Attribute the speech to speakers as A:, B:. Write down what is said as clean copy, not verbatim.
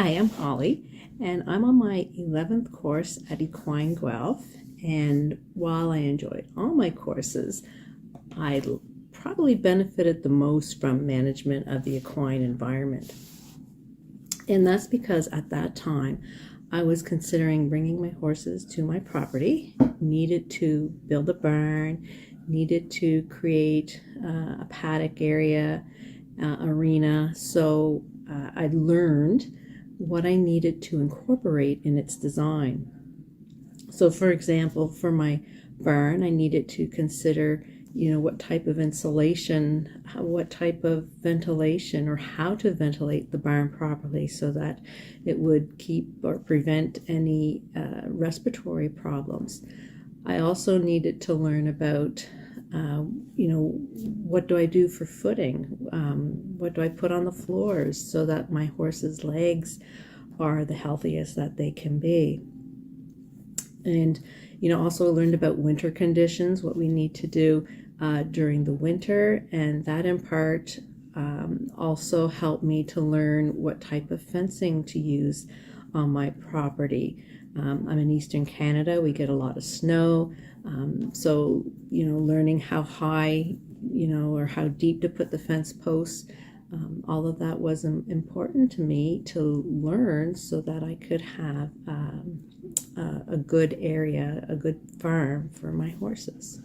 A: Hi, I'm Holly, and I'm on my 11th course at Equine Guelph. And while I enjoyed all my courses, I probably benefited the most from management of the equine environment. And that's because at that time, I was considering bringing my horses to my property, needed to build a barn, needed to create a paddock area, arena. So I learned what I needed to incorporate in its design. So for example, for my barn, I needed to consider, what type of insulation, what type of ventilation, or how to ventilate the barn properly so that it would keep or prevent any respiratory problems. I also needed to learn about what do I do for footing? What do I put on the floors so that my horse's legs are the healthiest that they can be? And, also learned about winter conditions, what we need to do during the winter. And that in part also helped me to learn what type of fencing to use on my property. I'm in Eastern Canada. We get a lot of snow. So, learning how high, or how deep to put the fence posts, all of that was important to me to learn so that I could have a good area, a good farm for my horses.